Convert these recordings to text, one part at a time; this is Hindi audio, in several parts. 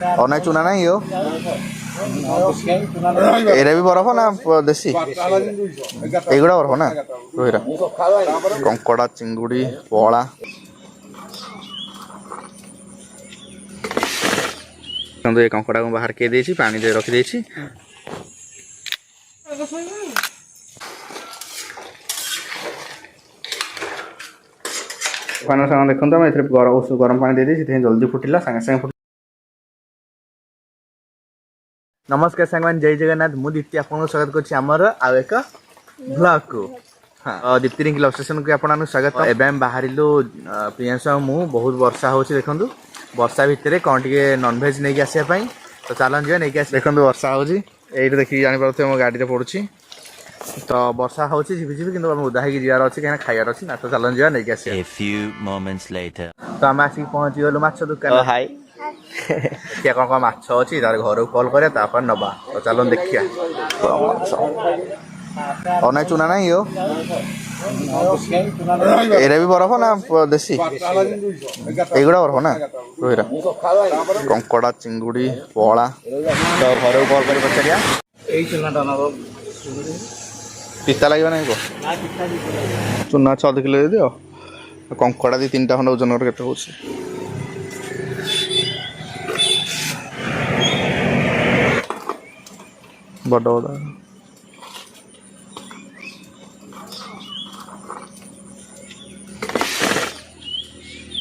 और ना चुना नहीं हो एरा भी बरफ ना देसी एगुड़ा बरफ ना रोहिरा कंकड़ा चिंगुड़ी पोला ये कंकड़ा को बाहर के पानी दे रखी देछि पानी सामान देखो आम ए गरम पानी दे देछि जल्दी फुटिला संगे संगे फुट नमस्कार सांगमान जय जगन्नाथ मु दीप्ति आपको स्वागत करछि हमर आ एक ब्लॉग को हाँ दीप्ति रिंग स्टेशन को आपन स्वागत एबे बाहरिलु प्रियांशा मु बहुत वर्षा होछि देखंतु वर्षा भितर कौन टे नॉनवेज नहीं आसा तो चलन जी नहीं आस देखो वर्षा हो देखिए जापर मो गाड़ी पड़ुची तो वर्षा हो झिपि कि उदा होगी जीवार अच्छी कहीं खाइबार अच्छी ना तो चलन जी नहीं आस तो आम आसिक पहुँची गलु माछ दुकान हाय क्या कौन कौन माछ अच्छी तार घर कॉल कर नवा तो चलन देखिए और ना चुना नहीं हो एरा भी बरफ ना देसी एगुड़ा बरफ ना रोहिरा कंकड़ा चिंगुड़ी पोला तो घर कॉल कर पचारिया पिता लगे ना चुना 6 किलो दे दियो कंकड़ा 2-3टा खंड ओजन केते हो बड़ बड़ा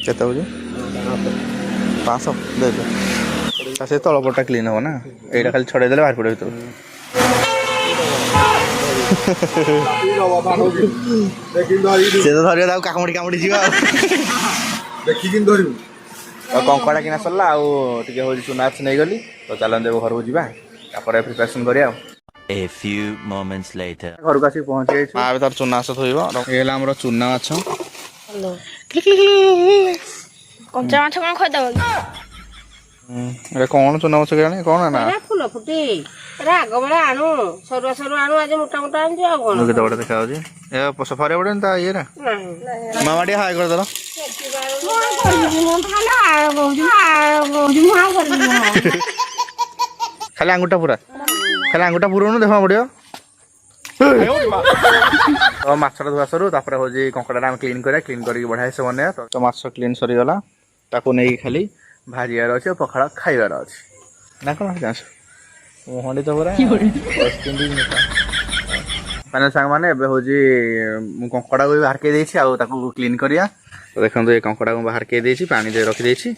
केते हो 500 दे दे से तलपटा क्लीन हो ना एटा खाली छड़े देले बाहर पड़े तो से तो धरिया दाउ कामुडी कामुडी जीवा देखि दिन धरिबु तो कंकड़ा किना सरला आ टिके हो चुनाच नै गली तो चलन देबो घर को जीवा तापर प्रिपरेशन करिया A few moments later घर को आसी पहुंच गई आ तार चुना से थोइबो एला हमरो चुना माछ हेलो कंचा माछ कोन खय दबो अरे कौन चुना माछ केनी कौन ना फूल फुटी राग बड़ा आनु सरुआ सरुआ आनु आज मोटा मोटा आनु आ कोन केते बड़ा देखा होजी ए सफारी बडे ता ये रे मामाडी हाय कर दलो खाली अंगूठा पूरा देखा पड़ो तो माछटा धुआ सरू तापर हो कंकड़ा क्लीन करा क्लीन करके बढ़िया से बने तो माछ क्लीन सरीगला ताको नहीं खाली भाजियार अच्छे पखाड़ खाइबार अच्छे ना कौन जान मुहंडी तो पूरा मैंने सांग मैंने हूँ कंकड़ा को भी बाहर के देछि आ ताको क्लीन करिया तो देखो ये कंकड़ा को बाहर के देछि पानी दे रखी देछि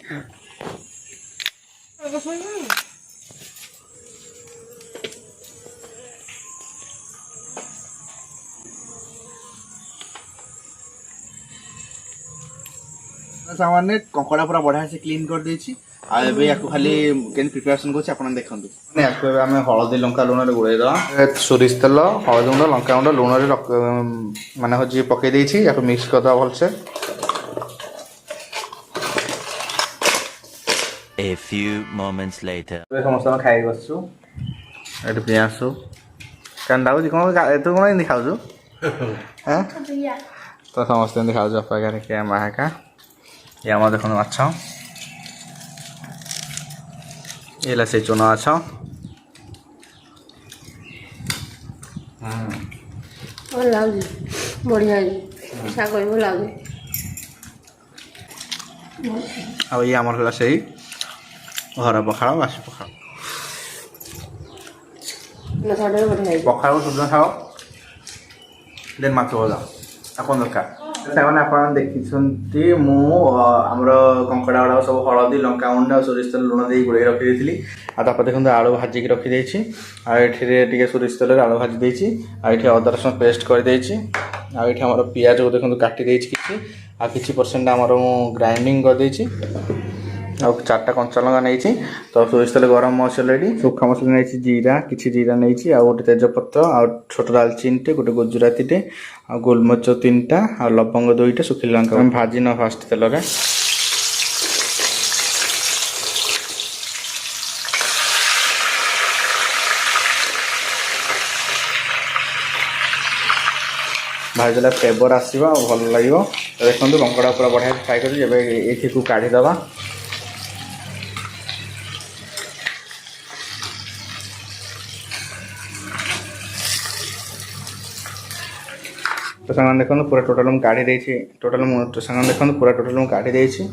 सामान्य कंकड़ा पूरा बढ़िया से क्लीन कर देछि आ एबे याको खाली केन प्रिपरेशन करछि आपण देखंतु ने याको एबे हमें हळदी लंका लूण रे गुळे दवा सोरिष तेल हळदी गुंड लंका गुंड लूण रे माने होजी पके देछि याको मिक्स कर दवा भल से A few moments later एबे समस्त खाइ बसछु एटे प्रियांशु कान दाउ कोन तू कोन इन खाउछु हैं तो समस्त इन खाउछु अपा गारे के माहा ये हमारे देखो अच्छा ये से चुना अच्छा बढ़िया शाग लगे आ ये आमर से घर पखाड़ बासी पखाड़ पखाड़ सुधा खाओ देन माछ भजा कौन दरकार सामान आप देखी मुझर कंकड़ा गुड़ा सब हलदी लंका गुंड सोरिष तेल लुण दे गुड़े रखी थी आपर देखो आलू भाजिक रखी आए सोरिष तेल आलू भाजी देती आए अदा रसुण पेस्ट करदे आम पिज को देखो काटी कि परसेंट आम ग्राइंडिंग करदे आ 4टा कंचा लंका नहीं तो सोरिष तेल गरम मसला सुखा मसला नहीं जीरा कि जीरा नहीं आ गोटे तेजपत्र आ छोट दालचीनी टे गोटे गुजराती टे आ गोलमरिच 3टा आ लवंग 2टा सुखिला लंका भाजी न फास्ट तेल रे भाजी देला फ्लेवर आसो भल लगे देखो कंकड़ा पूरा बढ़िया फ्राए कर काढ़ीदे तो सामान देखो पूरा टोटाल मुझे काढ़ी देती टोटाल सामान देखो पूरा टोटाल मुझे काढ़ी देती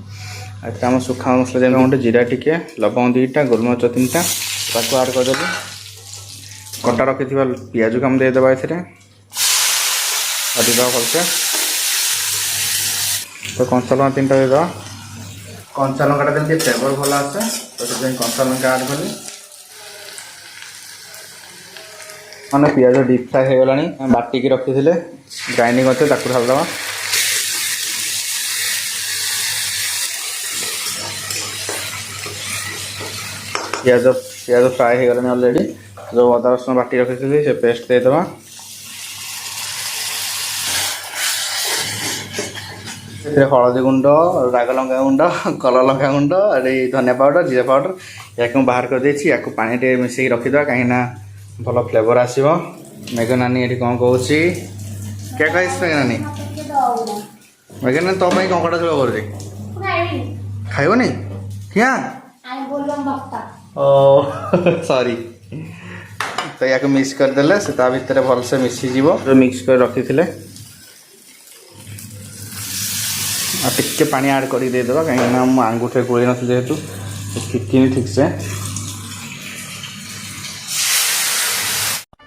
आम सुखा मसला जमी गोटे जीरा टिके लवंग 2टा गोलमरिच 3टा ताको आड करदेवी कटा रखि पियाज को आम देदेबा अधिक भलसे तो कंचा लंका 3टा देदेबा कंचा लंका देते फ्लेवर भल आसे तो से कंचा लंका आड कली मैंने पियाज डीप फ्राए हो गला बाटिकी रखी थे ग्राइंडिंग करते ढालदे पियाज पियाज फ्राए हो गला अलरेडी जो अदा रसुण बाटी रखी थी से पेस्ट देदेबा हलदी गुंड राग लंका गुंड कलर लंका गुंड धनिया पाउडर जीरा पाउडर या बाहर कर देछि या पानी टे मिसेक रखिदा कहीं भल फ्लेवर आसो मेघ नानी ये कौन कौन क्या कह मेघ नानी मेघ नानी तो कंकड़ा झोल कर खाइबनी क्या ओ सॉरी तो या मिक्स करदे से भितर भलसे मिसीज मिक्स कर रखी थे टिके पानी आड कर देदेबा कहीं आंगुठे गोल न जेहेतु फिटिनी ठीक से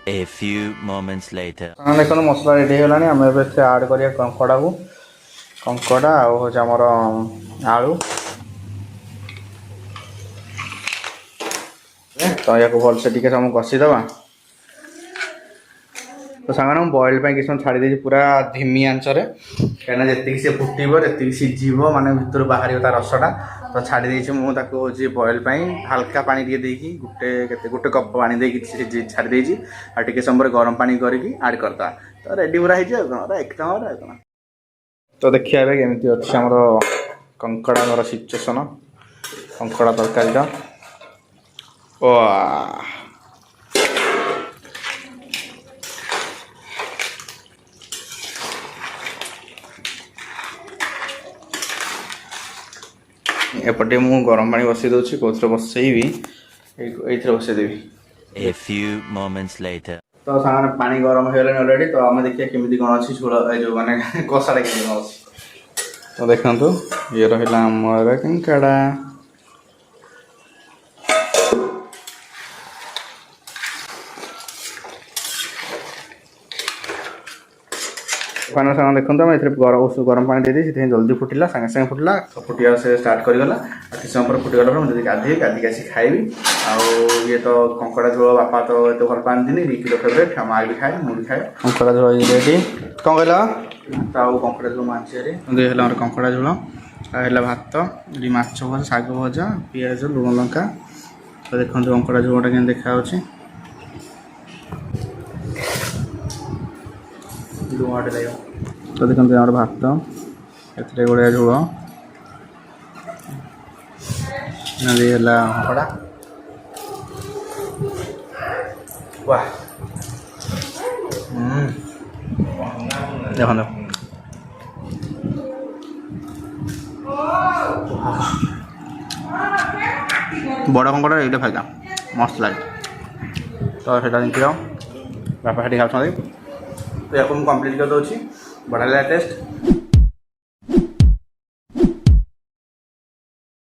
A few moments later. देखो मसला रेडी हो गलानी आम आड करिया कंकड़ा को कंकड़ा आमर आलू तो या भलसे टी कषीदबा तो सामान बॉइल किसी समय छाड़ी देती पूरा धिमी आंचरे कहीं जी सी फुटब जी सीझब माने भर बाहर रसटा तो छाड़ी देती मुझे बॉइल हल्का पानी देकी गोटे कप पानी देकी छाड़ी देती और टे समय गरम पानी करके आड करता तो रेडी पूरा हो एक नंबर तो देखिए केमी अच्छे आम कंकड़ा सिचुएसन कंकड़ा तरकारी ओ एपटे मु गरम पानी बसई दूसरी कौन बसईबी ये बसईदेवी A few moments later. तो सामान पानी गरम हो गलानी अलरेडी तो आम देखिए केमी कौन अच्छी झोल जो मैंने कषाटा केमी कौन अच्छी तो देखो ये रहा आमर कंकड़ा फाइनल सामान देखो गरम पानी दे दी जल्दी फुटिला सागे सागे फुटला फुटिया से स्टार्ट करगला किसी समय पर फुटिगला मुझे गाधे गाधिक आसी खाइबी आउ ये तो कंकड़ा झोल बापा तो ये भल पाती रिकी फेवरेट माँ भी खाए मुझे खाए कंकड़ा झोल रेडी कौन कहला तो कंकड़ा झोल माछरे कंकड़ा झोल है भात ये माछ भजा शाग भजा पियाज लुण लंका तो देखो कंकड़ा झोलटा के देखा लुणटे लगे तो देखते हमारे भात ए गोड़े झोल कंकड़ा वाह देखो बड़ कंकड़ा ये फायदा मस्त लगे तो से बापा से खाते तो या कम्प्लीट कर दूसरी बढ़ा टेस्ट